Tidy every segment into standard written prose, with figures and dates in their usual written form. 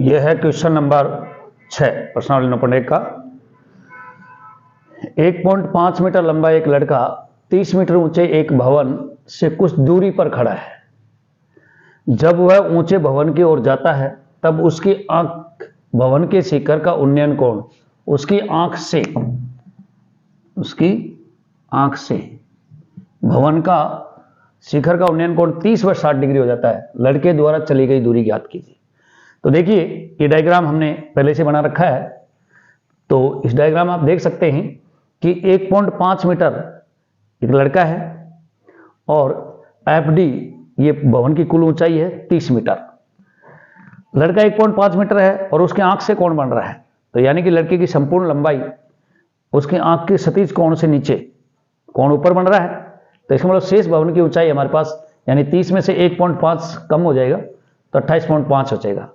यह है question number 6 प्रश्नावली 9.1 का। 1.5 मीटर लंबा एक लड़का 30 मीटर ऊंचे एक भवन से कुछ दूरी पर खड़ा है। जब वह ऊंचे भवन की ओर जाता है तब उसकी आंख भवन के शिखर का उन्नयन कोण उसकी आंख से भवन का शिखर का उन्नयन कोण 30 व 60 डिग्री हो जाता है। लड़के द्वारा चली गई दूरी ज्ञात कीजिए। तो देखिए ये डायग्राम हमने पहले से बना रखा है। तो इस डायग्राम आप देख सकते हैं कि 1.5 मीटर एक लड़का है और एफडी ये भवन की कुल ऊंचाई है 30 मीटर। लड़का 1.5 मीटर है और उसके आंख से कोण बन रहा है, तो यानी कि लड़के की संपूर्ण लंबाई उसकी आंख के क्षैतिज कोण से नीचे कोण ऊपर बन रहा है। तो इसका मतलब शेष भवन की ऊंचाई हमारे पास यानी 30 में से 1.5 कम हो जाएगा तो 28.5 हो जाएगा।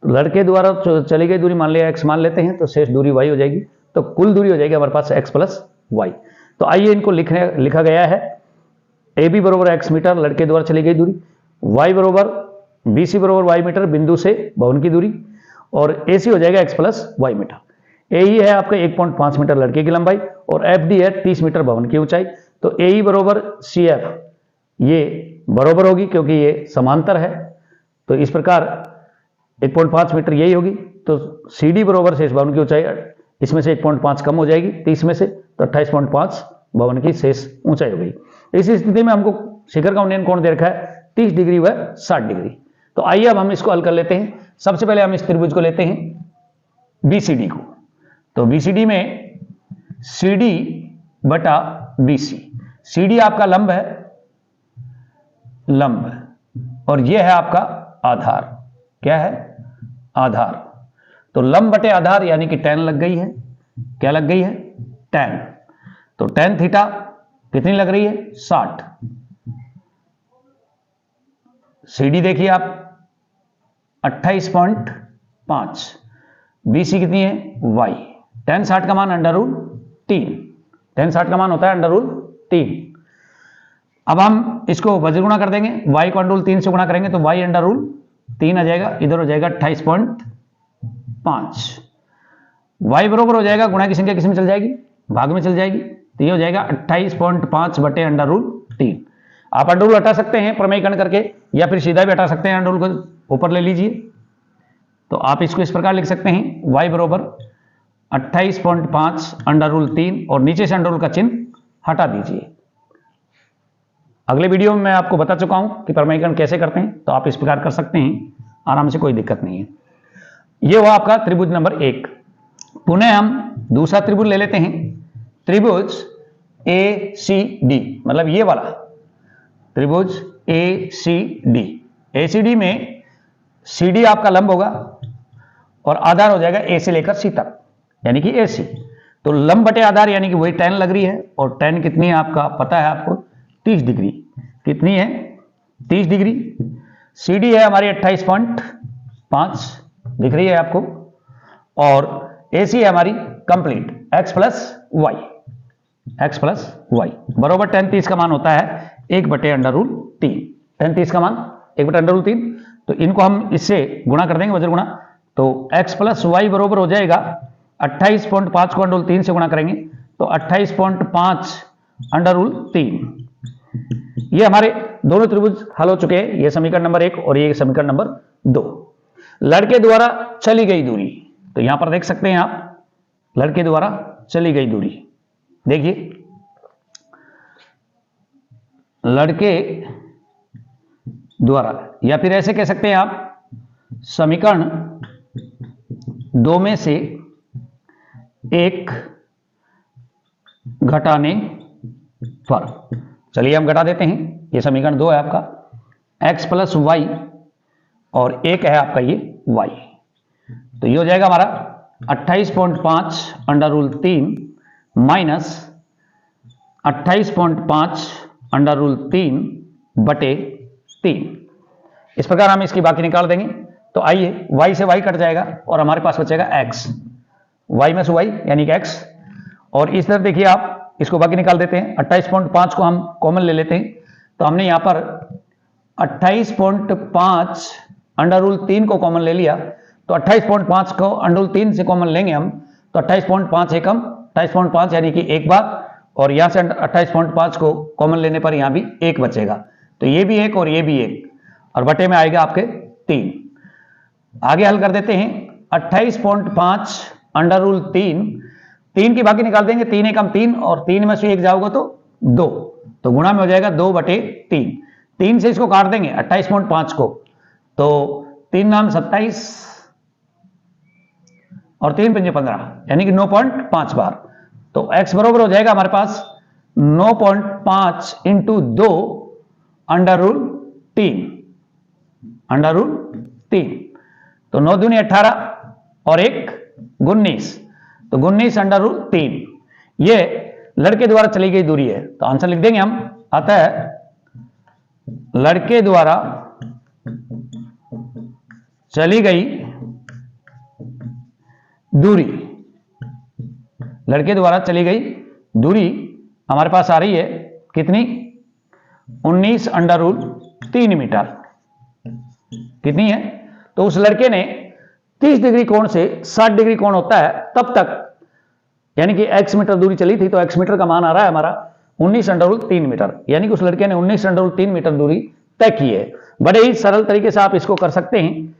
तो लड़के द्वारा चली गई दूरी मान लिया x मान लेते हैं, तो शेष दूरी y हो जाएगी। तो कुल दूरी हो जाएगी हमारे पास x प्लस वाई। तो आइए इनको लिखा गया है। AB बरोबर x मीटर लड़के द्वारा चली गई दूरी, y बरोबर BC बरोबर y मीटर बिंदु से भवन की दूरी, और AC हो जाएगा x plus y meter. AE है आपका 1.5 मीटर लड़के की लंबाई और FD है 30 मीटर भवन की ऊंचाई। तो AE बरोबर CF ये बराबर होगी क्योंकि ये समांतर है। तो इस प्रकार 1.5 मीटर यही होगी। तो CD बरोबर शेष भवन की ऊंचाई इसमें से 1.5 कम हो जाएगी 30 में से, तो 28.5 भवन की शेष ऊंचाई हो गई। इस स्थिति में हमको शिखर का उन्नयन कोण दे रखा है 30 डिग्री व 60 डिग्री। तो आइए अब हम इसको हल कर लेते हैं। सबसे पहले हम इस त्रिभुज को लेते हैं BCD को। तो BCD में CD बटा BC, CD आपका लंब है, और यह है आपका आधार। क्या है? आधार। तो लंब बटे आधार यानी कि tan लग गई है। क्या लग गई है? tan। तो tan थीटा कितनी लग रही है? 60। CD देखिए आप 28.5, BC कितनी है? y। tan 60 का मान √3, tan 60 का मान होता है √3। अब हम इसको वज्रगुणा कर देंगे, y को √3 से गुणा करेंगे तो y √3 आ जाएगा, इधर हो जाएगा 28.5। y बरोबर हो जाएगा, गुणा की संख्या किस में चल जाएगी? भाग में चल जाएगी। तो ये हो जाएगा 28.5 बटे √3। आप अंडर रूल हटा सकते हैं प्रमेयीकरण करके, या फिर सीधा भी हटा सकते हैं, अंडर रूल को ऊपर ले लीजिए। तो आप इसको इस प्रकार लिख सकते हैं, y बरोबर 28.5 √3 और नीचे से अंडर रूल का चिन्ह हटा दीजिए। अगले वीडियो में मैं आपको बता चुका हूं कि प्रमेयीकरण कैसे करते हैं, तो आप इस प्रकार कर सकते हैं आराम से, कोई दिक्कत नहीं है। यह हुआ आपका त्रिभुज नंबर 1। पुनः हम दूसरा त्रिभुज ले लेते हैं, त्रिभुज ACD, मतलब ये वाला त्रिभुज ACD। ACD में CD आपका लंब होगा और आधार हो जाएगा A से लेकर C तक, यानी कि AC। तो लंब बटे आधार यानी कि वही tan लग रही है, और tan कितनी है आपका पता है आपको? 30 डिग्री। कितनी है? 30 डिग्री। CD है हमारी 28.5 दिख रही है आपको, और AC है हमारी कंप्लीट x प्लस वाई बराबर tan 30 का मान होता है 1 बटे √3। tan 30 का मान 1 बटे √3। तो इनको हम इससे गुणा कर देंगे, वज्र गुणा। तो x प्लस वाई बराबर हो जाएगा 28.5 को √3 से गुणा करेंगे तो 28.5 √3। ये हमारे दोनों त्रिभुज हल हो चुके हैं। ये समीकरण नंबर 1 और ये समीकरण नंबर 2। लड़के द्वारा चली गई दूरी, तो यहां पर देख सकते हैं आप, लड़के द्वारा चली गई दूरी। देखिए लड़के द्वारा, या फिर ऐसे कह सकते हैं आप, समीकरण 2 में से एक घटाने पर, चलिए हम घटा देते हैं। ये समीकरण 2 है आपका, x प्लस वाई, और एक है आपका ये y। तो ये हो जाएगा हमारा 28.5 √3 माइनस 28.5 √3 बटे 3। इस प्रकार हम इसकी बाकी निकाल देंगे। तो आइए y से y कट जाएगा और हमारे पास बचेगा x, y में से y यानी कि x। और इस तरफ देखिए आप इसको बाकी निकाल देते हैं। 28.5 को हम कॉमन ले लेते हैं, तो हमने यहां पर 28.5 √3 को कॉमन ले लिया तो 28.5 को अंडर रूट 3 से कॉमन लेंगे हम, तो 28.5 एकम 28.5 यानी कि एक बार, और यहां से 28.5 को कॉमन लेने पर यहां भी एक बचेगा, तो ये भी एक और ये भी एक, और बटे में आएगा आपके 3। आगे हल कर देते हैं। 28.5 अंडर रूट 3 की बाकी निकाल देंगे, 3 एकम 3 और 3 में से एक जाओगे तो 2, तो गुणा में हो जाएगा 2/3। 3 से इसको काट देंगे 28.5 को, तो 3 नाम 27 और 3 पंजे 15 यानी कि 9.5 बार। तो x बराबर हो जाएगा हमारे पास 9.5 इंटू 2 अंडर रूट 3, तो 9 दूनी 18 और 1 19, तो 19 अंडर रूट 3 ये लड़के द्वारा चली गई दूरी है, तो आंसर लिख देंगे हम। अतः लड़के द्वारा चली गई दूरी, लड़के द्वारा चली गई दूरी हमारे पास आ रही है कितनी, 19 अंडर रूट 3 मीटर। कितनी है, तो उस लड़के ने 30 डिग्री कोण से 60 डिग्री कोण होता है तब तक, यानी कि x मीटर दूरी चली थी, तो x मीटर का मान आ रहा है हमारा 19 अंडर रूट 3 मीटर, यानी कि उस लड़के ने 19 अंडर रूट 3 मीटर दूरी तय की है। बड़े ही सरल तरीके से आप इसको कर सकते हैं,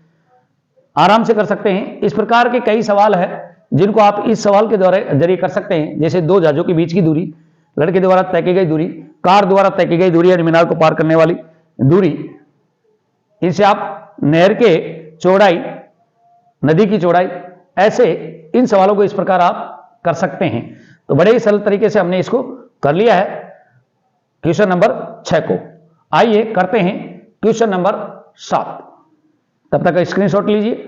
आराम से कर सकते हैं। इस प्रकार के कई सवाल है जिनको आप इस सवाल के जरिए कर सकते हैं, जैसे दो जहाजों के बीच की दूरी, लड़के द्वारा तय की गई दूरी, कार द्वारा तय की गई दूरी, यानी मीनार को पार करने वाली दूरी। इनसे आप नहर के चौड़ाई, नदी की चौड़ाई, ऐसे इन सवालों को इस प्रकार आप कर सकते हैं। तो बड़े ही सरल तरीके से हमने इसको कर लिया है क्वेश्चन नंबर 6 को। आइए करते हैं क्वेश्चन नंबर 7। तब तक स्क्रीनशॉट लीजिए।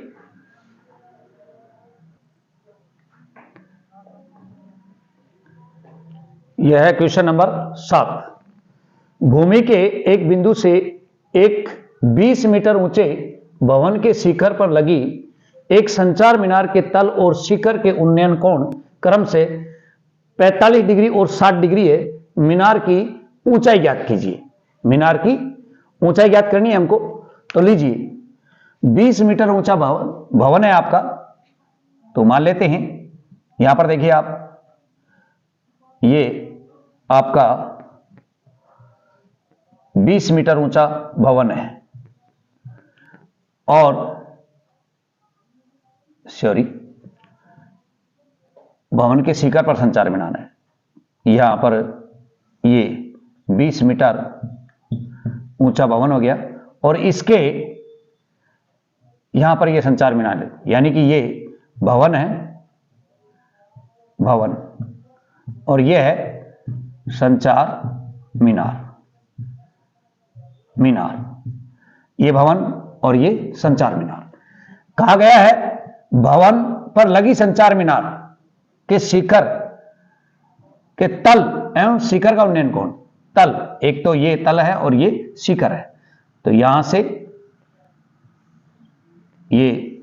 यह है क्वेश्चन नंबर 7। भूमि के एक बिंदु से एक 20 मीटर ऊंचे भवन के शिखर पर लगी एक संचार मीनार के तल और शिखर के उन्नयन कोण क्रम से 45 डिग्री और 60 डिग्री है। मीनार की ऊंचाई ज्ञात कीजिए। मीनार की ऊंचाई ज्ञात करनी है हमको, तो लीजिए 20 मीटर ऊंचा भवन है आपका, तो मान लेते हैं यहां पर देखिए आप, ये आपका 20 मीटर ऊंचा भवन है और भवन के शिखर पर संचार मीनार है। यहां पर ये 20 मीटर ऊंचा भवन हो गया और इसके यहां पर ये संचार मीनार है, यानी कि ये भवन है, भवन, और ये है संचार मीनार, ये भवन और ये संचार मीनार। कहा गया है भवन पर लगी संचार मीनार के शिखर के तल एवं शिखर का उन्नयन कोण, तल, एक तो ये तल है और ये शिखर है, तो यहां से ये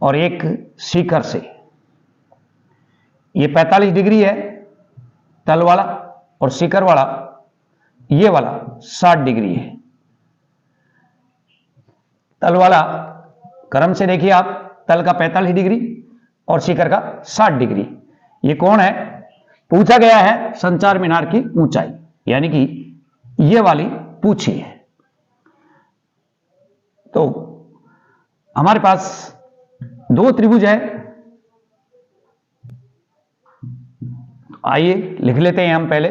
और एक शिखर से ये 45 डिग्री है तल वाला, और शिखर वाला ये वाला 60 डिग्री है। तल वाला क्रम से देखिए आप, तल का 45 डिग्री और शिखर का 60 डिग्री। ये कौन है, पूछा गया है संचार मीनार की ऊंचाई, यानी कि ये वाली पूछी है। तो हमारे पास दो त्रिभुज है, आइए लिख लेते हैं हम। पहले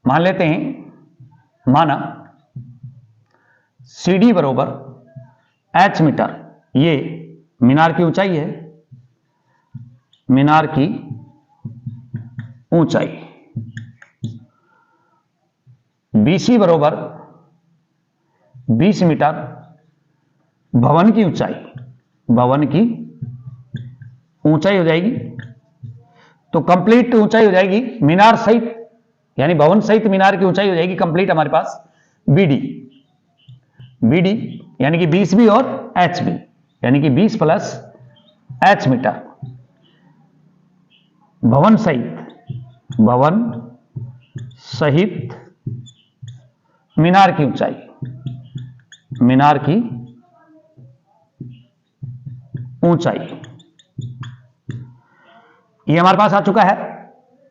मान लेते हैं, माना CD बरोबर H मीटर, ये मीनार की ऊंचाई है, मीनार की ऊंचाई। BC बरोबर 20 मीटर भवन की ऊंचाई, भवन की ऊंचाई हो जाएगी, तो कंप्लीट ऊंचाई हो जाएगी मीनार सहित, यानी भवन सहित मीनार की ऊंचाई हो जाएगी कंप्लीट हमारे पास BD यानी कि 20 भी और H भी, यानी कि 20 प्लस H मीटर भवन सहित मीनार की ऊंचाई। मीनार की ऊंचाई, ये हमारे पास आ चुका है।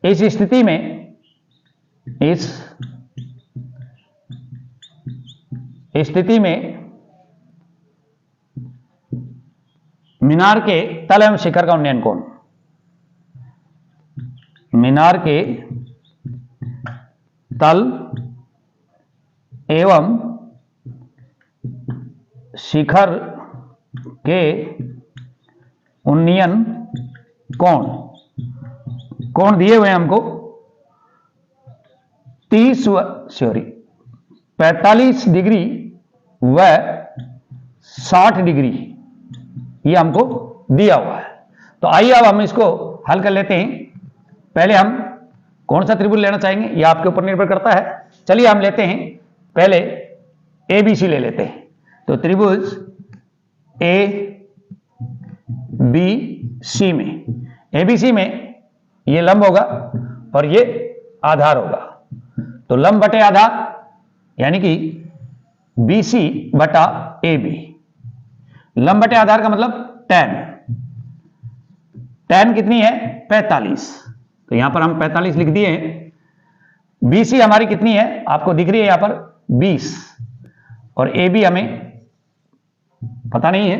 इस स्थिति में मीनार के तल एवं शिखर का उन्नयन कोण, मीनार के तल एवं शिखर के उन्नयन कोण दिए हुए हैं हमको 45 डिग्री व 60 डिग्री, ये हमको दिया हुआ है। तो आइए अब हम इसको हल कर लेते हैं। पहले हम कौन सा त्रिभुज लेना चाहेंगे यह आपके ऊपर निर्भर करता है। चलिए हम लेते हैं, पहले ABC ले लेते हैं। तो त्रिभुज ABC में ये लंब होगा और ये आधार होगा। तो लंब बटे आधार यानी कि BC बटा AB। लंब बटे आधार का मतलब tan कितनी है 45, तो यहां पर हम 45 लिख दिए हैं। BC हमारी कितनी है आपको दिख रही है यहां पर 20, और AB हमें पता नहीं है।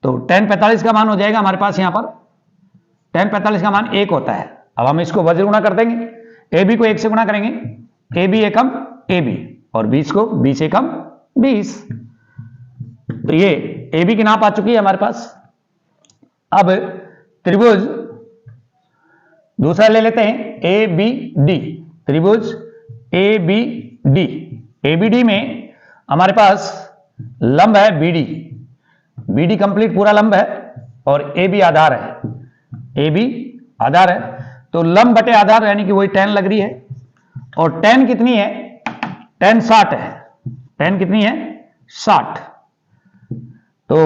तो tan 45 का मान हो जाएगा हमारे पास, यहां पर tan 45 का मान 1 होता है। अब हम इसको वज्र गुणा कर देंगे, AB को 1 से गुणा करेंगे, AB एकम AB, और 20 को 20 एकम 20। तो ये AB की नाप आ चुकी है हमारे पास। अब त्रिभुज दूसरा ले लेते हैं ABD। त्रिभुज ABD में हमारे पास लंब है BD कंप्लीट पूरा लंब है और AB आधार है, AB आधार है। तो लंब बटे आधार यानी कि वही tan लग रही है, और tan कितनी है tan 60 है, tan कितनी है 60। तो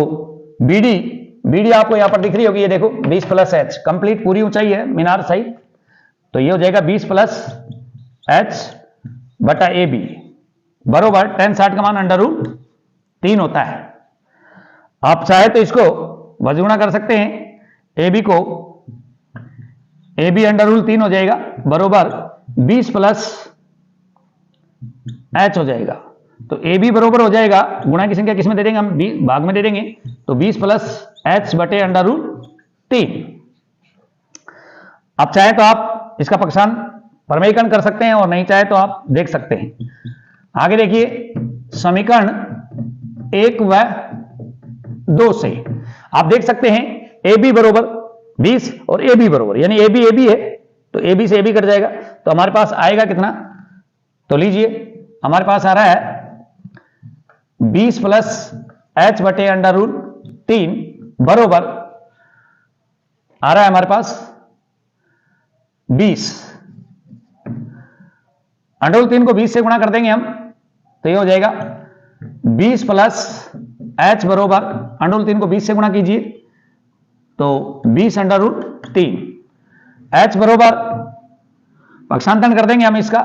BD आपको यहां पर दिख रही होगी, ये देखो 20 प्लस H कंप्लीट पूरी ऊंचाई है मीनार सहित। तो ये हो जाएगा 20 प्लस H बटा AB बरोबर tan 60 का मान √3 होता है। आप चाहे तो इसको वज्र गुणा कर सकते हैं, AB √3 हो जाएगा बरोबर 20 प्लस H हो जाएगा। तो AB बरोबर हो जाएगा, गुणा की संख्या किसमें दे देंगे हम भाग में दे देंगे, तो 20 प्लस H बटे √3। आप चाहे तो आप इसका पक्षांतर प्रमेयीकरण कर सकते हैं और नहीं चाहे तो आप देख सकते हैं। आगे देखिए समीकरण 1 व 2 से आप देख सकते हैं AB बरोबर 20 और AB बरोबर, यानी AB है तो AB से AB कट जाएगा। तो हमारे पास आएगा कितना, तो लीजिए हमारे पास आ रहा है 20 प्लस H बटे √3 बरोबर आ रहा है हमारे पास 20। √3 को 20 से गुणा कर देंगे हम, तो ये हो जाएगा 20 प्लस H बरोबर √3 को 20 से गुणा कीजिए तो 20 √3। H बरोबर पक्षांतर कर देंगे हम इसका,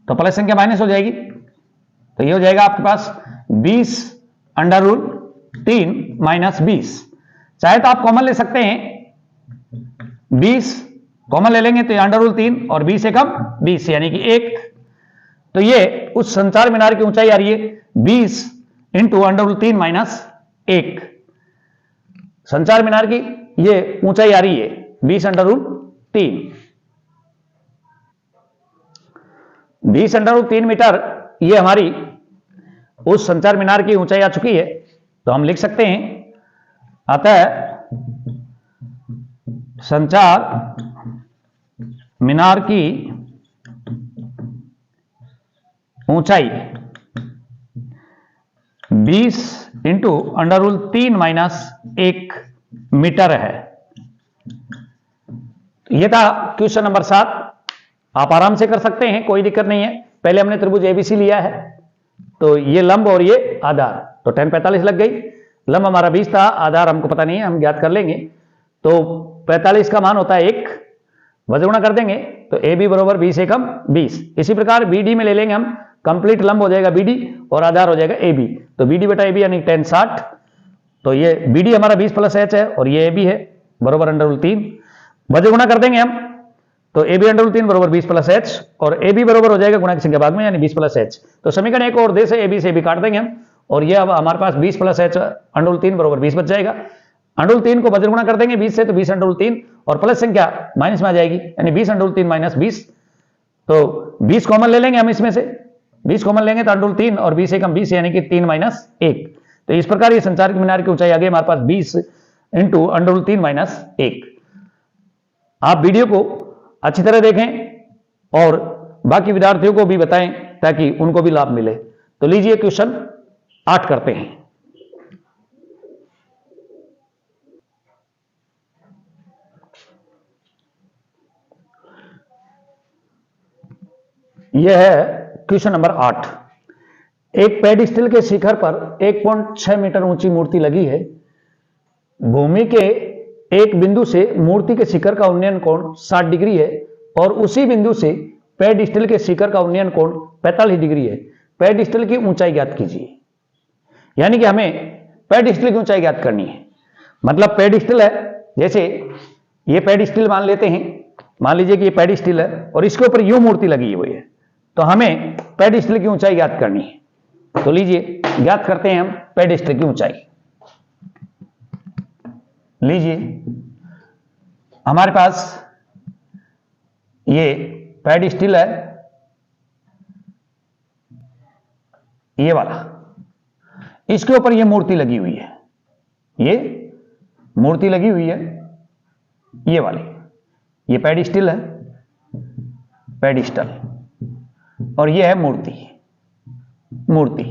तो प्लस संख्या माइनस हो जाएगी। तो ये हो जाएगा आपके पास 20 √3 माइनस 20। चाहे तो आप कॉमन ले सकते हैं, 20 कॉमन ले लेंगे तो √3 और 20 से कम 20 यानी कि 1। तो ये उस संचार मीनार की ऊंचाई आ रही है 20 इंटू √3 माइनस 1। संचार मीनार की ये ऊंचाई आ रही है 20 √3। 20 √3 मीटर ये हमारी उस संचार मीनार की ऊंचाई आ चुकी है। तो हम लिख सकते हैं अतः संचार मीनार की ऊंचाई 20 इंटू √3 माइनस 1 मीटर है। यह था क्वेश्चन नंबर 7। आप आराम से कर सकते हैं, कोई दिक्कत नहीं है। पहले हमने त्रिभुज ABC लिया है, तो ये लंब और ये आधार, तो tan 45 लग गई। लंब हमारा 20 था, आधार हमको पता नहीं है, हम ज्ञात कर लेंगे। तो 45 का मान होता है 1, वज्र गुणा कर देंगे तो AB बरोबर 20 एकम 20। इसी प्रकार BD में ले लेंगे हम, कंप्लीट लंब हो जाएगा BD और आधार हो जाएगा AB। तो BD बटा AB यानी tan 60। तो ये BD हमारा 20 प्लस H है और ये AB है बराबर √3। वजह गुणा कर देंगे हम, तो AB √3 बराबर 20 प्लस H और AB बराबर हो जाएगा गुणा की संख्या भाग में यानी 20 प्लस H। तो समीकरण एक और दे से AB से AB काट देंगे हम और ये अब हमारे पास 20 प्लस H √3 बराबर 20 बच जाएगा। √3 को वज्र गुणा कर देंगे 20 से, तो 20 √3 और प्लस संख्या माइनस में आ जाएगी यानी 20 √3 माइनस 20। तो 20 कॉमन ले लेंगे हम इसमें से, 20 कॉमन लेंगे तो √3 और 20 एकम 20 यानी कि 3 माइनस 1। तो इस प्रकार ये संचारित मीनार की ऊंचाई आ गई हमारे पास 20 इंटू √3 माइनस 1। आप वीडियो को अच्छी तरह देखें और बाकी विद्यार्थियों को भी बताएं ताकि उनको भी लाभ मिले। तो लीजिए क्वेश्चन 8 करते हैं। यह है क्वेश्चन नंबर 8। एक पेडिस्टल के शिखर पर 1.6 मीटर ऊंची मूर्ति लगी है। भूमि के एक बिंदु से मूर्ति के शिखर का उन्नयन कोण 60 डिग्री है और उसी बिंदु से पेडिस्टल के शिखर का उन्नयन कोण 45 डिग्री है। पेडिस्टल की ऊंचाई ज्ञात कीजिए। यानी कि हमें पेडिस्टल की ऊंचाई ज्ञात करनी है। मतलब पेडिस्टल है, जैसे ये पेडिस्टल मान लेते हैं, मान लीजिए कि ये पेडिस्टल है और इसके ऊपर यूं मूर्ति लगी हुई है, तो हमें पेडिस्टल की ऊंचाई ज्ञात करनी है। तो लीजिए ज्ञात करते हैं हम पेडिस्टल की ऊंचाई। लीजिए हमारे पास ये पेडिस्टल है, ये वाला, इसके ऊपर ये मूर्ति लगी हुई है, ये मूर्ति लगी हुई है ये वाली, ये पेडिस्टल है, पेडिस्टल, और ये है मूर्ति। मूर्ति,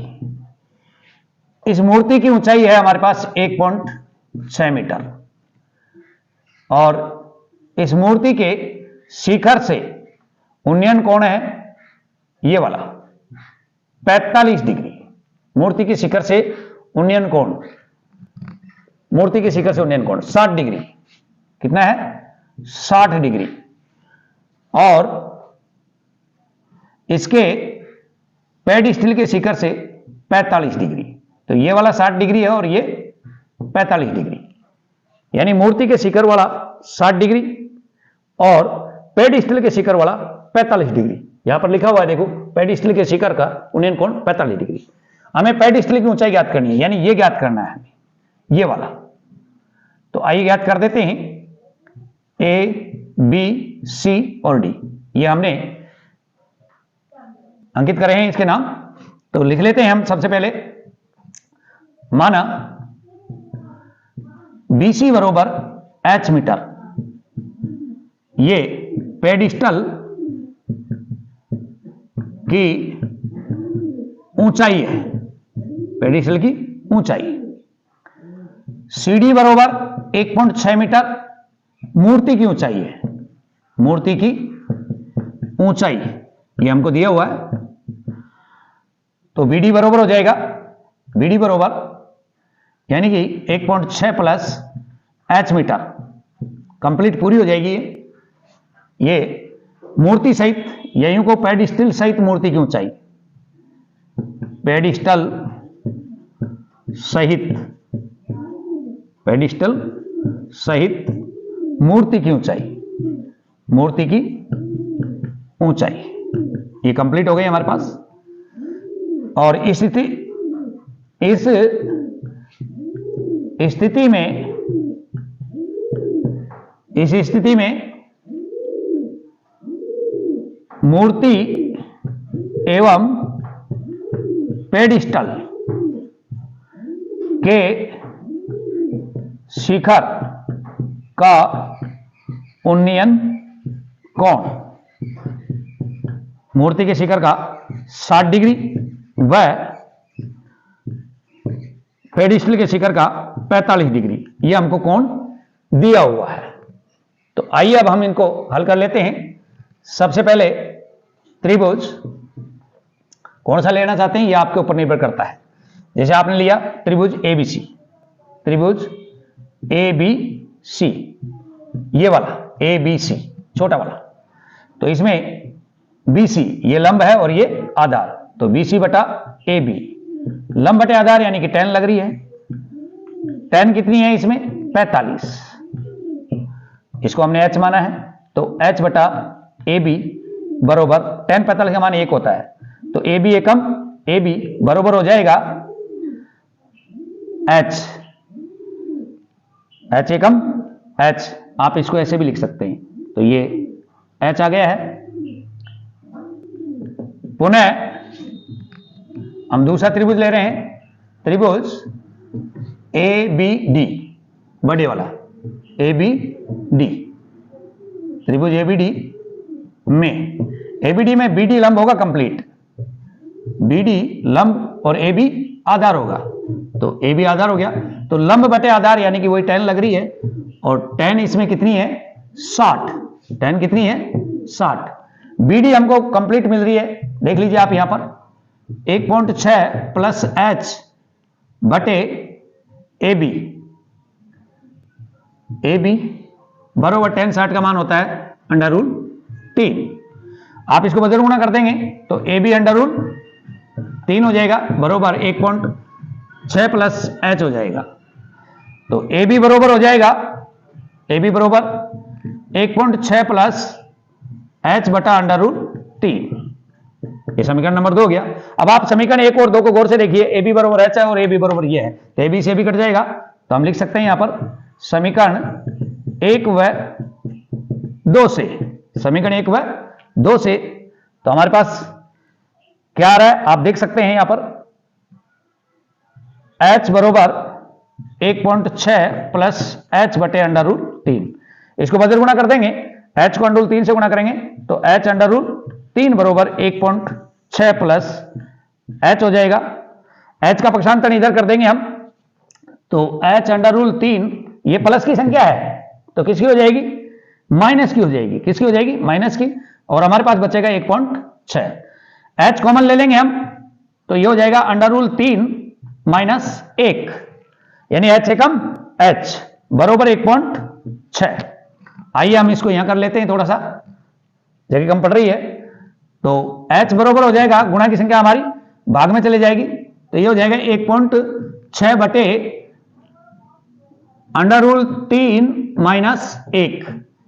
इस मूर्ति की ऊंचाई है हमारे पास 1.6 मीटर और इस मूर्ति के शिखर से उन्नयन कोण है ये वाला 45 डिग्री। मूर्ति के शिखर से उन्नयन कोण, मूर्ति के शिखर से उन्नयन कोण 60 डिग्री। कितना है? 60 डिग्री। और इसके पेडिस्टल के शिखर से 45 डिग्री। तो ये वाला 60 डिग्री है और ये 45 डिग्री, यानी मूर्ति के शिखर वाला 60 डिग्री और पेडिस्टल के शिखर वाला 45 डिग्री। यहां पर लिखा हुआ है देखो, पेडिस्टल के शिखर का उन्नयन कोण 45 डिग्री। हमें पेडिस्टल की ऊंचाई ज्ञात करनी है, यानी ये ज्ञात करना है हमें, ये वाला। तो आइए ज्ञात कर देते हैं। ए, बी, सी और डी ये हमने अंकित करे हैं इसके नाम। तो लिख लेते हैं हम सबसे पहले। माना BC बरोबर H मीटर, ये पेडिस्टल की ऊंचाई है, पेडिस्टल की ऊंचाई। CD बरोबर 1.6 मीटर मूर्ति की ऊंचाई है, मूर्ति की ऊंचाई ये हमको दिया हुआ है। तो BD बरोबर हो जाएगा, BD बरोबर यानी कि 1.6 प्लस H मीटर, कंप्लीट पूरी हो जाएगी ये मूर्ति सहित, यहीं को पेडिस्टल सहित मूर्ति की ऊंचाई, पेडिस्टल सहित, पेडिस्टल सहित मूर्ति की ऊंचाई, मूर्ति की ऊंचाई ये कंप्लीट हो गई हमारे पास। और इस स्थिति में मूर्ति एवं पेडिस्टल के शिखर का उन्नयन कोण, मूर्ति के शिखर का 60 डिग्री व पेडिस्टल के शिखर का 45 डिग्री, ये हमको कोण दिया हुआ है। तो आइए अब हम इनको हल कर लेते हैं। सबसे पहले त्रिभुज कौन सा लेना चाहते हैं ये आपके ऊपर निर्भर करता है। जैसे आपने लिया त्रिभुज ABC, त्रिभुज ABC ये वाला ABC छोटा वाला, तो इसमें BC ये लंब है और ये आधार, तो BC बटा AB, लंब बटे आधार यानी कि tan लग रही है, tan कितनी है इसमें 45, इसको हमने h माना है, तो h बटा AB बरोबर tan 45 का मान 1 होता है, तो AB एकम AB बरोबर हो जाएगा h एकम h, आप इसको ऐसे भी लिख सकते हैं, तो ये h आ गया है। पुनः हम दूसरा त्रिभुज ले रहे हैं, त्रिभुज ABD, बड़े वाला ABD, त्रिभुज ABD में BD लंब होगा कंप्लीट, BD लंब और AB आधार होगा, तो AB आधार हो गया, तो लंब बटे आधार यानी कि वही tan लग रही है, और tan इसमें कितनी है 60, tan कितनी है 60, BD हमको कंप्लीट मिल रही है, देख लीजिए आप यहां पर 1.6 प्लस h बटे AB बरोबर tan 60 का मान होता है अंडर रूल 3, आप इसको बदल गुणा कर देंगे तो AB अंडर रूल 3 हो जाएगा बरोबर 1.6 प्लस h हो जाएगा, तो AB बरोबर हो जाएगा, AB बरोबर 1.6 प्लस h बटा अंडर रूल 3, ये समीकरण नंबर 2 हो गया। अब आप समीकरण 1 और 2 को गौर से देखिए, AB बरोबर h है और AB बरोबर ये है, तो AB से भी कट जाएगा, तो हम लिख सकते हैं यहां पर समीकरण 1 व 2 से, समीकरण 1 व 2 से, तो हमारे पास क्या आ रहा है आप देख सकते हैं यहां पर h बरोबर 1.6 प्लस h बटे अंडर रूल 3, इसको बदल गुणा कर देंगे, h को अंडर रूल 3 से गुणा करेंगे तो h अंडर रूल 3 बरोबर 1.6 प्लस h हो जाएगा, h का पक्षांतर इधर कर देंगे हम, तो h अंडर रूल 3 ये प्लस की संख्या है तो किसकी हो जाएगी माइनस की हो जाएगी, किसकी हो जाएगी माइनस की, और हमारे पास बचेगा 1.6, h कॉमन ले लेंगे हम तो ये हो जाएगा अंडर रूल 3 माइनस 1 यानी h एकम h बरोबर 1.6। आइए हम इसको यहां कर लेते हैं, थोड़ा सा जगह कम पड़ रही है, तो h बरोबर हो जाएगा, गुणा की संख्या हमारी भाग में चले जाएगी, तो ये हो जाएगा 1.6 बटे अंडर रूल 3 माइनस 1,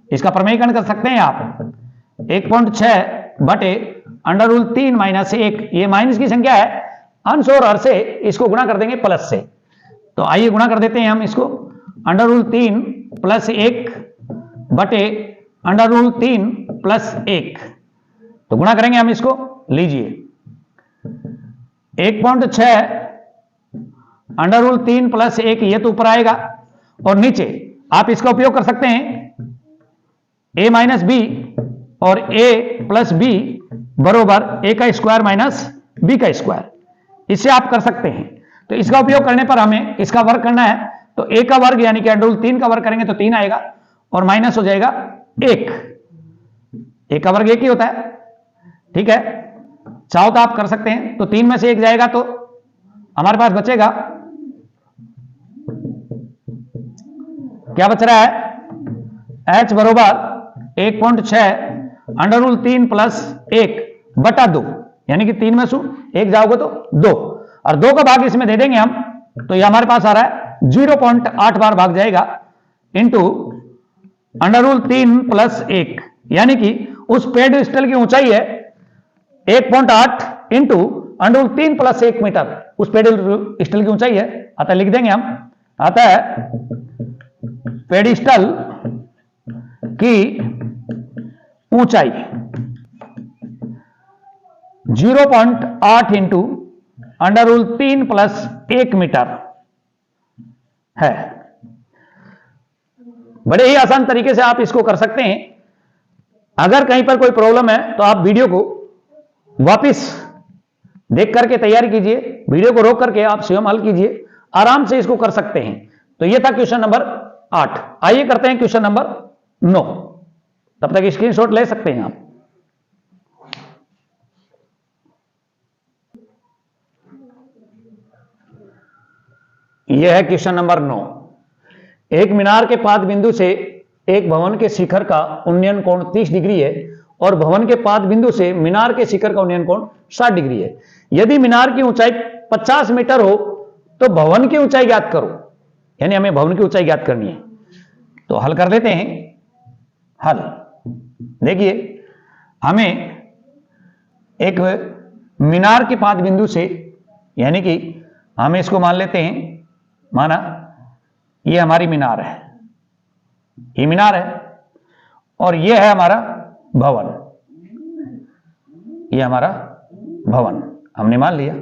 इसका प्रमेयकरण कर सकते हैं आप, 1.6 बटे अंडर रूल 3 माइनस 1, ये माइनस की संख्या है, अंश और हर से इसको गुणा कर देंगे प्लस से, तो आइए गुणा कर देते हैं हम इसको, अंडर रूल 3 प्लस 1 बटे अंडर रूल 3 प्लस 1, तो गुणा करेंगे हम इसको, लीजिए 1.6 अंडर रूल 3 प्लस 1 ये तो ऊपर आएगा, और नीचे आप इसका उपयोग कर सकते हैं a माइनस बी और a प्लस बी बरोबर a का स्क्वायर माइनस b का स्क्वायर, इससे आप कर सकते हैं, तो इसका उपयोग करने पर हमें इसका वर्ग करना है, तो a का वर्ग यानी कि अंडर रूल 3 का वर्ग करेंगे तो 3 आएगा और माइनस हो जाएगा 1, a का वर्ग 1 ही होता है, ठीक है, चाहो तो आप कर सकते हैं, तो 3 में से 1 जाएगा तो हमारे पास बचेगा, क्या बच रहा है h बरोबर 1.6 अंडर रूल 3 प्लस 1 बटा 2, यानी कि 3 में से 1 जाओगे तो 2, और 2 का भाग इसमें दे देंगे हम, तो ये हमारे पास आ रहा है 0.8 बार भाग जाएगा इंटू अंडर रूल 3 प्लस 1, यानी कि उस पेडस्टल की ऊंचाई है 1.8 into under root 3 plus 1 meter, उस पेडस्टल की ऊंचाई है, अतः लिख देंगे हम, आता है पेडिस्टल की ऊंचाई 0.8 into under root 3 plus 1 meter है। बड़े ही आसान तरीके से आप इसको कर सकते हैं। अगर कहीं पर कोई प्रॉब्लम है तो आप वीडियो को वापस देख करके तैयारी कीजिए, वीडियो को रोक करके आप स्वयं हल कीजिए, आराम से इसको कर सकते हैं। तो यह था क्वेश्चन नंबर 8। आइए करते हैं क्वेश्चन नंबर 9। तब तक स्क्रीनशॉट ले सकते हैं आप। यह है क्वेश्चन नंबर 9। एक मीनार के पाद बिंदु से एक भवन के शिखर का उन्नयन कोण 30 डिग्री है और भवन के पाद बिंदु से मीनार के शिखर का उन्नयन कोण 60 डिग्री है। यदि मीनार की ऊंचाई 50 मीटर हो तो भवन की ऊंचाई ज्ञात करो, यानी हमें भवन की ऊंचाई ज्ञात करनी है। तो हल कर लेते हैं। हल देखिए, हमें एक मीनार के पाद बिंदु से, यानी कि हम इसको मान लेते हैं, माना ये हमारी मीनार है, ये मीनार है और ये है हमारा भवन, ये हमारा भवन हमने मान लिया।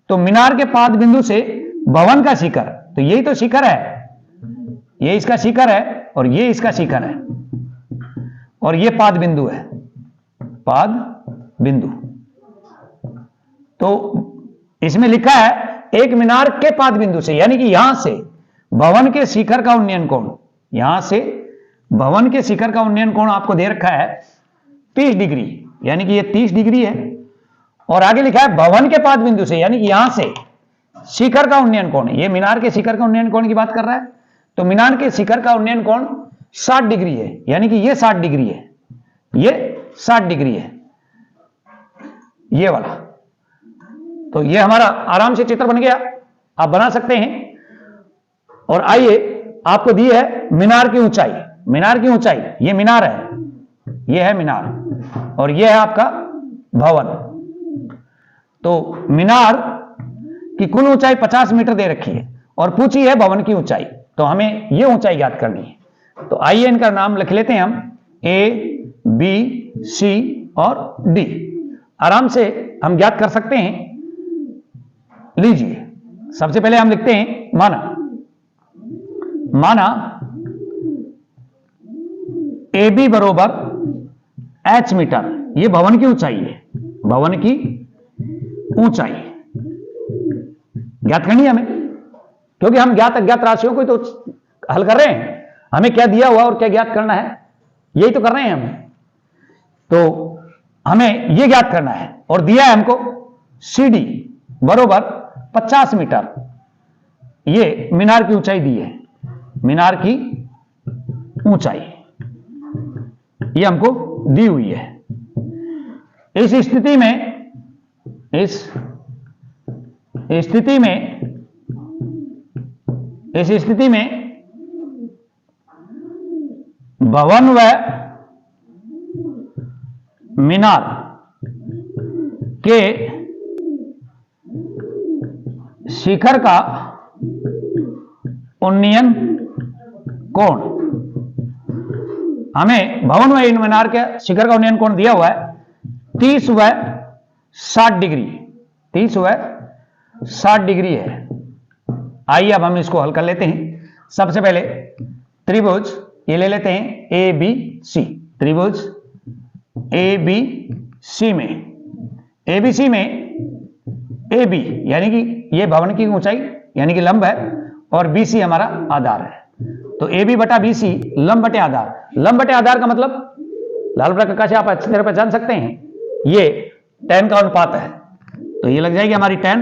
तो मीनार के पाद बिंदु से भवन का शिखर, तो यही तो शिखर है, ये इसका शिखर है और ये इसका शिखर है और ये पाद बिंदु है, पाद बिंदु। तो इसमें लिखा है एक मीनार के पाद बिंदु से, यानी कि यहां से भवन के शिखर का उन्नयन कोण, यहां से भवन के शिखर का उन्नयन कोण आपको दे रखा है 30 डिग्री, यानी कि ये 30 डिग्री है। और आगे लिखा है भवन के पाद बिंदु से, यानी कि यहां से शिखर का उन्नयन कोण, ये मीनार के शिखर का उन्नयन कोण की बात कर रहा है। तो मीनार के शिखर का उन्नयन कोण 60 डिग्री है, यानी कि ये 60 डिग्री है, ये 60 डिग्री है, ये वाला। तो ये हमारा आराम से चित्र बन गया, आप बना सकते हैं। और आइए, आपको दी है मीनार की ऊंचाई, मीनार की ऊंचाई, ये मीनार है, ये है मीनार और ये है आपका भवन। तो मीनार की कुल ऊंचाई 50 मीटर दे रखी है और पूछी है भवन की ऊंचाई, तो हमें ये ऊंचाई ज्ञात करनी है। तो आइए इनका नाम लिख लेते हैं हम, ए, बी, सी और डी। आराम से हम ज्ञात कर सकते हैं। लीजिए, सबसे पहले हम लिखते हैं माना ए बी बरोबर एच मीटर, ये भवन की ऊंचाई है, भवन की ऊंचाई ज्ञात करनी है हमें, क्योंकि हम ज्ञात अज्ञात राशियों को तो हल कर रहे हैं, हमें क्या दिया हुआ और क्या ज्ञात करना है, यही तो कर रहे हैं हम। तो हमें यह ज्ञात करना है और दिया है हमको सी डी बरोबर 50 मीटर, ये मीनार की ऊंचाई दी है, मीनार की ऊंचाई ये हमको दी हुई है। इस स्थिति में भवन व मीनार के शिखर का उन्नयन कोण, हमें भवन व मीनार के शिखर का उन्नयन कोण दिया हुआ है 30 व 60 डिग्री, 30 व 60 डिग्री है। आइए अब हम इसको हल कर लेते हैं। सबसे पहले त्रिभुज ये ले लेते हैं ए बी सी, त्रिभुज ए बी सी में, ए बी सी में ए बी यानी कि ये भवन की ऊंचाई यानी कि लंब है और बी सी हमारा आधार है। तो ए बी बटा बी सी लंब बटे आधार, लंब बटे आधार का मतलब लाल प्रकाश आप अच्छी तरह पहचान सकते हैं, ये tan का अनुपात है। तो ये लग जाएगी हमारी tan,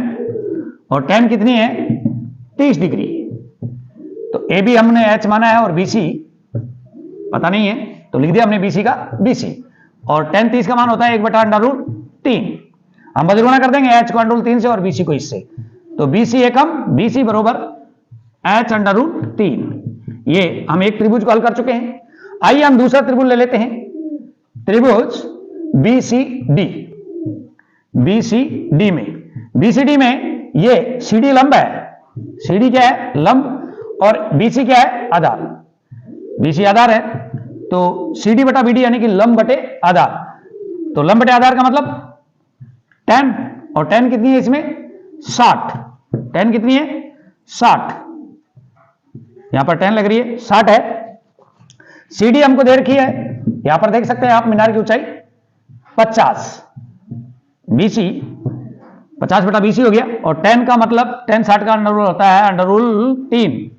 और tan कितनी है 30 डिग्री। तो ए बी हमने एच माना है और बी सी पता नहीं है तो लिख दिया हमने बी सी का बी सी, और tan 30 का मान होता है 1/√3। हम बदलुणा कर देंगे एच को √3 से और बी सी को इससे, तो बी सी एकम बी सी बरोबर h√3। ये हम एक त्रिभुज को हल कर चुके हैं। आइए हम दूसरा त्रिभुज ले लेते हैं, त्रिभुज BCD। BCD में ये CD लंब है, CD क्या है लंब और BC क्या है आधार, BC आधार है। तो CD बटा BD यानी कि लंब बटे आधार। तो लंब बटे आधार का मतलब tan, और tan कितनी है इसमें 60, tan कितनी है 60, यहां पर tan लग रही है 60 है। CD हमको दे रखी है, यहां पर देख सकते हैं आप मीनार की ऊंचाई 50, BC 50 बटा BC हो गया, और tan का मतलब tan 60 का अंडर रूल होता है √3।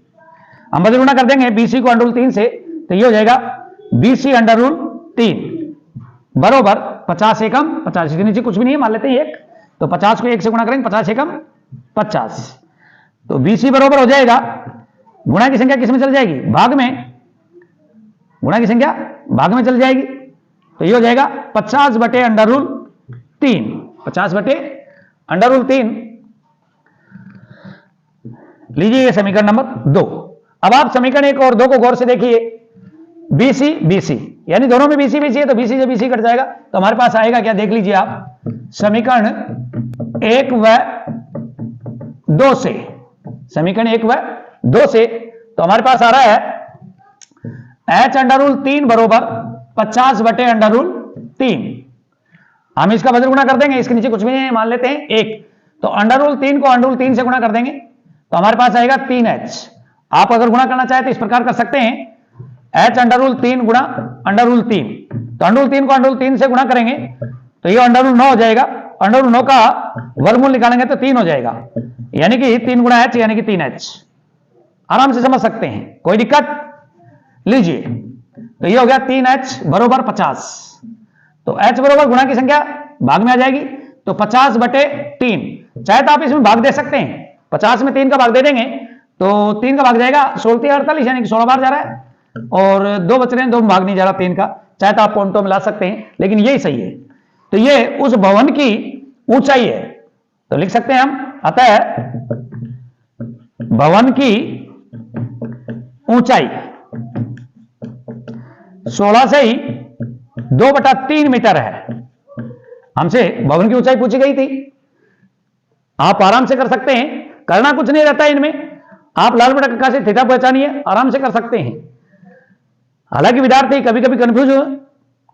हम बदलुणा कर देंगे BC को √3 से, तो ये हो जाएगा BC √3 बरोबर 50 एकम 50, इसके नीचे कुछ भी नहीं है मान लेते हैं 1, तो 50 को 1 से गुणा करेंगे 50 एकम 50। तो BC बरोबर हो जाएगा, गुणा की संख्या किस में चल जाएगी भाग में, गुणा की संख्या भाग में चल जाएगी, तो ये हो जाएगा 50/√3, 50/√3। लीजिए ये समीकरण नंबर 2। अब आप समीकरण 1 और 2 को गौर से देखिए। बीसी बीसी यानी दोनों में बीसी बीसी है, तो बीसी से बीसी कट जाएगा, तो हमारे पास आएगा क्या, देख लीजिए आप। समीकरण 1 व 2 से, समीकरण 1 व 2 से तो हमारे पास आ रहा है h√3 बरोबर 50/√3। हम इसका बदल गुणा कर देंगे, इसके नीचे कुछ भी नहीं है, मान लेते हैं 1, तो √3 को √3 से गुणा कर देंगे तो हमारे पास आएगा 3h। आप अगर गुणा करना चाहे तो इस प्रकार कर सकते हैं, h√3 गुणा √3, तो √3 को √3 से गुणा करेंगे तो ये √9 हो जाएगा, √9 का वर्गमूल निकालेंगे तो 3 हो जाएगा, यानी कि 3 गुणा h यानी कि 3h। आराम से समझ सकते हैं, कोई दिक्कत? लीजिए, तो ये हो गया 3h बरोबर 50, तो h बरोबर गुणा की संख्या भाग में आ जाएगी, तो 50/3, चाहे तो आप इसमें भाग दे सकते हैं, 50 में 3 का भाग दे देंगे तो 3 का भाग जाएगा 16×3 = 48, यानी कि 16 बार जा रहा है, और 2 बच रहे हैं, 2 भाग नहीं जा रहा 3 का, चाहे तो आप पॉइंटों में ला सकते हैं, लेकिन यही सही है। तो ये उस भवन की ऊंचाई है, तो लिख सकते हैं हम, अतः भवन की ऊंचाई 16 से ही 2/3 मीटर है। हमसे भवन की ऊंचाई पूछी गई थी, आप आराम से कर सकते हैं, करना कुछ नहीं रहता है इनमें, आप लाल बटा कक्का से थीटा पहचानिए, आराम से कर सकते हैं। हालांकि विद्यार्थी कभी कभी कंफ्यूज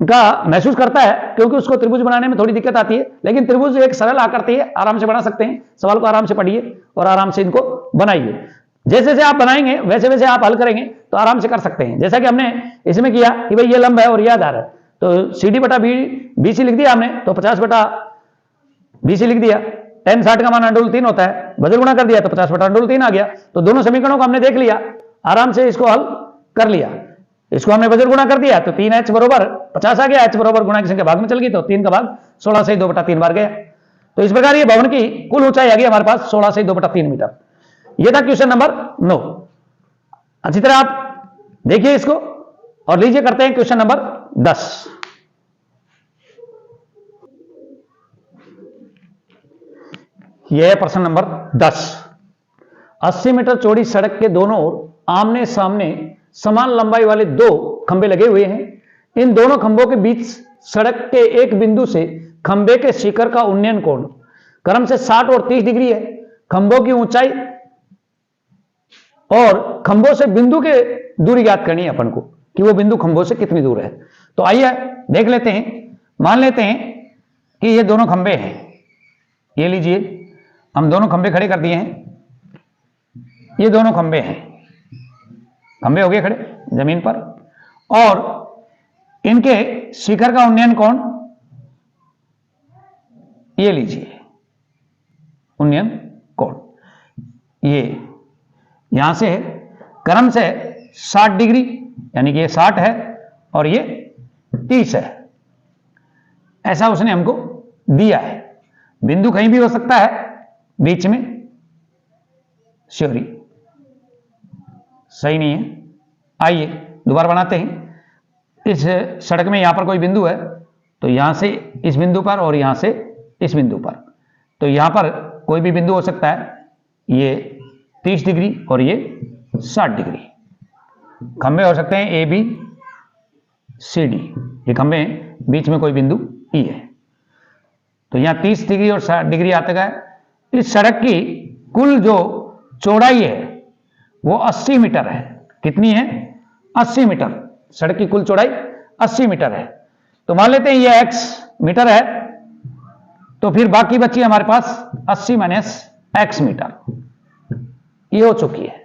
का महसूस करता है, क्योंकि उसको त्रिभुज बनाने में थोड़ी दिक्कत आती है, लेकिन त्रिभुज एक सरल आकृति है, आराम से बना सकते हैं। सवाल को आराम से पढ़िए और आराम से इनको बनाइए, जैसे जैसे आप बनाएंगे वैसे वैसे आप हल करेंगे तो आराम से कर सकते हैं। जैसा कि हमने इसमें किया कि भाई ये लंब है और ये आधार है, तो CD/BC लिख दिया हमने, तो 50/BC लिख दिया, tan 60 का मान √3 होता है, बदल गुणा कर दिया तो 50/√3 आ गया। तो दोनों समीकरणों को हमने देख लिया, आराम से इसको हल कर लिया, इसको हमने बदल गुणा कर दिया तो 3h बरोबर 50 आ गया, h बरोबर गुणा की संख्या भाग में चल गई, तो 3 का भाग 16 से 2/3 बार गया। तो इस प्रकार ये भवन की कुल ऊंचाई आ गई हमारे पास 16 से 2/3 मीटर। ये था क्वेश्चन नंबर 9। अच्छी तरह आप देखिए इसको और लीजिए करते हैं क्वेश्चन नंबर 10। यह है प्रश्न नंबर 10। 80 मीटर चौड़ी सड़क के दोनों ओर आमने सामने समान लंबाई वाले 2 खंभे लगे हुए हैं। इन दोनों खंभों के बीच सड़क के एक बिंदु से खंभे के शिखर का उन्नयन कोण क्रम से 60 और 30 डिग्री है। खंभों की ऊंचाई और खंभों से बिंदु के दूरी ज्ञात करनी है अपन को, कि वो बिंदु खंभों से कितनी दूर है। तो आइए देख लेते हैं, मान लेते हैं कि ये दोनों खंभे हैं, ये लीजिए हम दोनों खंभे खड़े कर दिए हैं, ये दोनों खंभे हैं, खंभे हो गए खड़े जमीन पर, और इनके शिखर का उन्नयन कोण ये लीजिए, उन्नयन कोण ये यहां से क्रम से 60 डिग्री, यानी कि ये 60 है और ये 30 है, ऐसा उसने हमको दिया है। बिंदु कहीं भी हो सकता है बीच में, श्योरी सही नहीं है। आइए दोबारा बनाते हैं। इस सड़क में यहां पर कोई बिंदु है, तो यहां से इस बिंदु पर और यहां से इस बिंदु पर, तो यहां पर कोई भी बिंदु हो सकता है, ये 30 डिग्री और ये 60 डिग्री। खंभे हो सकते हैं ए बी सी डी, ये खंभे हैं, बीच में कोई बिंदु ई है, तो यहां 30 डिग्री और 60 डिग्री आते गए। इस सड़क की कुल जो चौड़ाई है वो 80 मीटर है। कितनी है? 80 मीटर। सड़क की कुल चौड़ाई 80 मीटर है। तो मान लेते हैं ये x मीटर है, तो फिर बाकी बची हमारे पास 80 - x मीटर, ये हो चुकी है।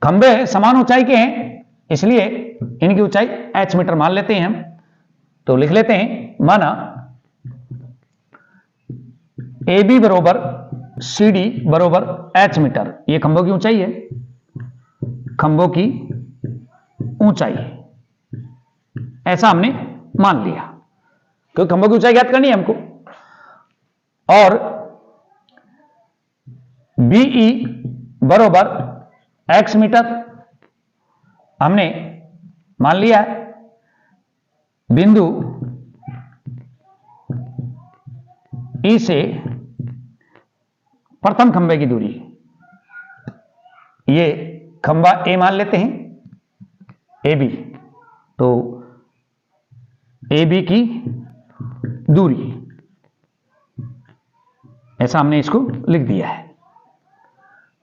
खंभे समान ऊंचाई के हैं, इसलिए इनकी ऊंचाई h मीटर मान लेते हैं हम। तो लिख लेते हैं, माना AB बरोबर CD बरोबर h मीटर, ये खंभों की ऊंचाई है, खंभों की ऊंचाई, ऐसा हमने मान लिया, क्योंकि खंभों की ऊंचाई ज्ञात करनी है हमको। और BE बरोबर x मीटर हमने मान लिया है। बिंदु ई से प्रथम खंभे की दूरी, ये खंभा ए मान लेते हैं, ए बी, तो ए बी की दूरी, ऐसा हमने इसको लिख दिया है।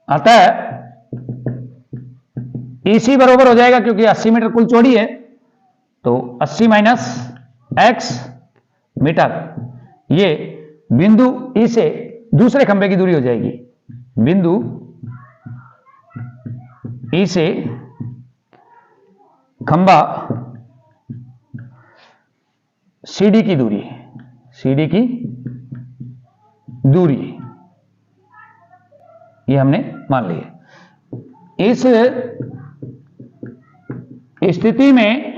अतः EC बराबर हो जाएगा, क्योंकि 80 मीटर कुल चौड़ी है, तो 80 माइनस x मीटर, ये बिंदु E से दूसरे खंभे की दूरी हो जाएगी। बिंदु E से खंभा CD की दूरी, CD की दूरी ये हमने मान ली है। इस स्थिति में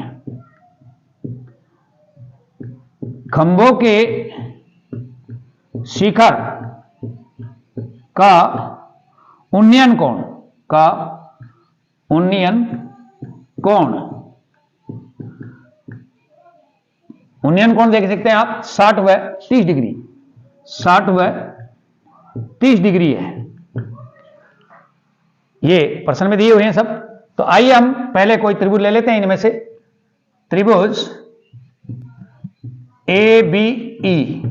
खंभों के शिखर का उन्नयन कोण देख सकते हैं आप, 60 व 30 डिग्री, 60 व 30 डिग्री है। ये प्रश्न में दिए हुए हैं सब। तो आइए हम पहले कोई त्रिभुज ले लेते हैं। इनमें से त्रिभुज ABE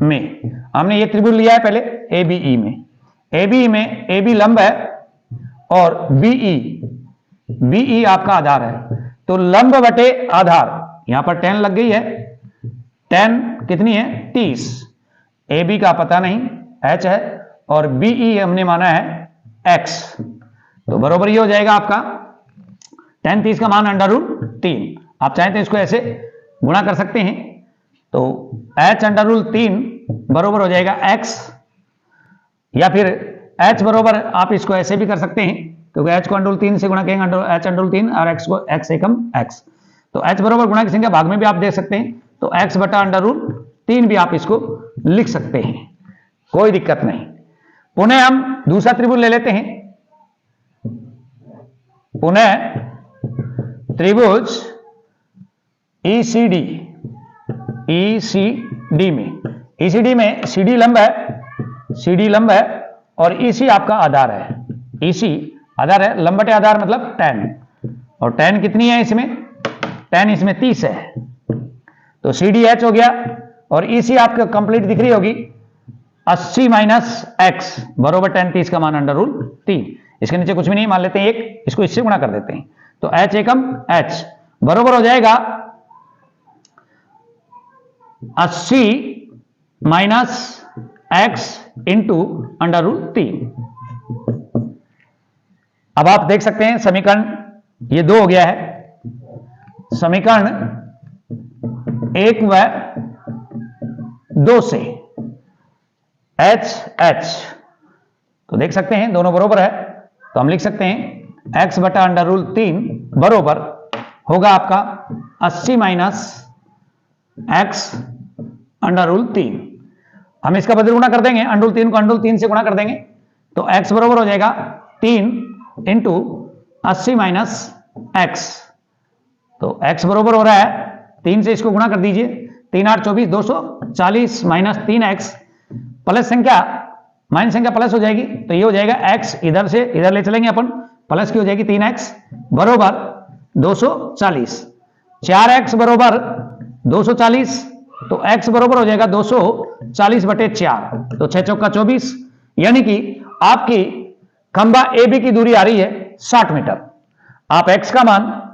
में हमने ये त्रिभुज लिया है पहले, ABE में, ABE में AB लंब है और BE आपका आधार है। तो लंब बटे आधार, यहां पर tan लग गई है, tan कितनी है 30, AB का पता नहीं H है, और BE हमने माना है X, तो बराबर ये हो जाएगा आपका tan 30 का मान √3। आप चाहें तो इसको ऐसे गुणा कर सकते हैं, तो H √3 बराबर हो जाएगा X, या फिर H बराबर आप इसको ऐसे भी कर सकते हैं, क्योंकि H को √3 से गुणा करेंगे, H √3 और X को X एकम X, तो H बराबर गुणा की संख्या भाग में भी आप देख सकते हैं, तो X बटा √3 भी आप इसको लिख सकते हैं, कोई दिक्कत नहीं। पुनः हम दूसरा त्रिभुज ले लेते हैं। पुनः त्रिभुज ECD में CD लंब है और EC आपका आधार है, EC आधार है, लंब बटे आधार मतलब tan, और tan कितनी है इसमें, tan इसमें 30 है, तो CDH हो गया, और EC आपको कंप्लीट दिख रही होगी, 80 माइनस x बराबर tan 30 का मान √3। इसके नीचे कुछ भी नहीं, मान लेते हैं 1, इसको इससे गुणा कर देते हैं, तो H एकम H बराबर हो जाएगा 80 माइनस x इंटू √3। अब आप देख सकते हैं समीकरण ये 2 हो गया है, समीकरण 1 व 2 से H तो देख सकते हैं दोनों बराबर है, तो हम लिख सकते हैं x बटा √3 बराबर होगा आपका 80 माइनस x √3। हम इसका बदल गुणा कर देंगे, √3 को √3 से गुणा कर देंगे, तो x बराबर हो जाएगा 3 इंटू 80 माइनस x, तो x बराबर हो रहा है 3 से इसको गुणा कर दीजिए, 3 8 24 240 माइनस 3x प्लस संख्या माइनस संख्या प्लस हो जाएगी, तो ये हो जाएगा x इधर से इधर ले चलेंगे अपन, प्लस की हो जाएगी 3x बराबर 240, 4x बराबर 240, तो x बराबर हो जाएगा 240 बटे 4, तो 6 चौका 24, यानी कि आपकी खंभा AB की दूरी आ रही है 60 मीटर। आप x का मान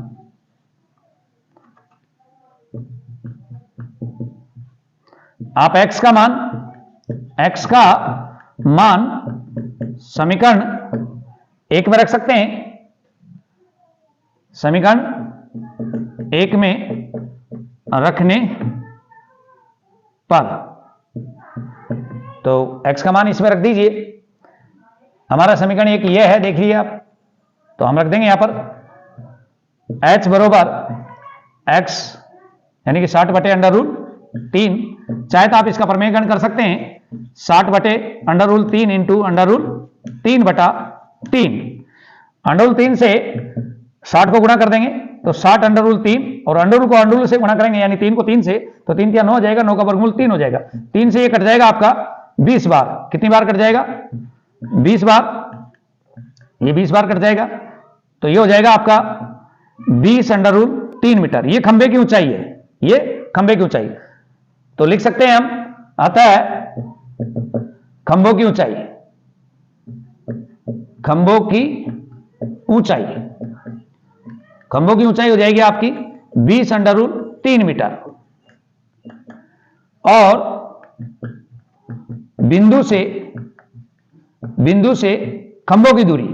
समीकरण 1 में रख सकते हैं, समीकरण 1 में रखने पर तो x का मान इसमें रख दीजिए। हमारा समीकरण 1 ये है, देख लीजिए आप, तो हम रख देंगे यहां पर h बरोबर x यानी कि 60 बटे √3, चाहे तो आप इसका प्रमेयकरण कर सकते हैं, 60 बटे √3 इंटू √3 बटा 3, √3 से 60 को गुणा कर देंगे तो 60 अंडर रूल 3 और अंडर रूल को अंडर रूल से गुणा करेंगे यानी 3 को 3 से, तो 3 9 हो जाएगा, 9 का वर्गमूल 3 हो जाएगा। 3 से ये कट जाएगा आपका 20 बार। कितनी बार कट जाएगा? 20 बार। ये 20 बार कट जाएगा तो ये हो जाएगा आपका 20 अंडर रूल 3 मीटर। ये खंबे की ऊंचाई है, ये खंबे की ऊंचाई। तो लिख सकते हैं हम, आता है खंभों की ऊंचाई, खंभों की ऊंचाई, खंभों की ऊंचाई हो जाएगी आपकी 20 अंडर रूल 3 मीटर। और बिंदु से खंभों की दूरी,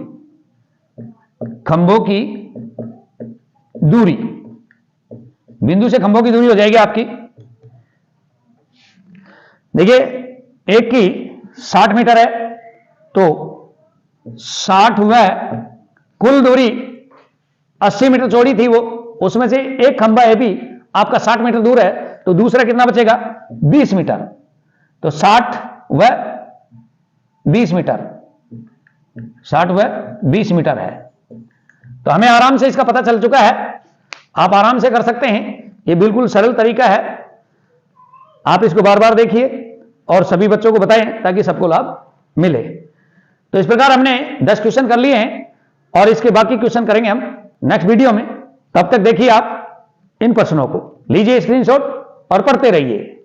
खंभों की दूरी, बिंदु से खंभों की दूरी हो जाएगी आपकी, देखिए एक की 60 मीटर है तो 60 वह कुल दूरी 80 मीटर चौड़ी थी, वो उसमें से एक खंभा है भी आपका 60 मीटर दूर है तो दूसरा कितना बचेगा? 20 मीटर। तो 60 व 20 मीटर, 60 व 20 मीटर है। तो हमें आराम से इसका पता चल चुका है, आप आराम से कर सकते हैं, ये बिल्कुल सरल तरीका है। आप इसको बार बार देखिए और सभी बच्चों को बताएं ताकि सबको लाभ मिले। तो इस प्रकार हमने 10 क्वेश्चन कर लिए हैं और इसके बाकी क्वेश्चन करेंगे हम नेक्स्ट वीडियो में। तब तक देखिए आप इन प्रश्नों को, लीजिए स्क्रीनशॉट और पढ़ते रहिए।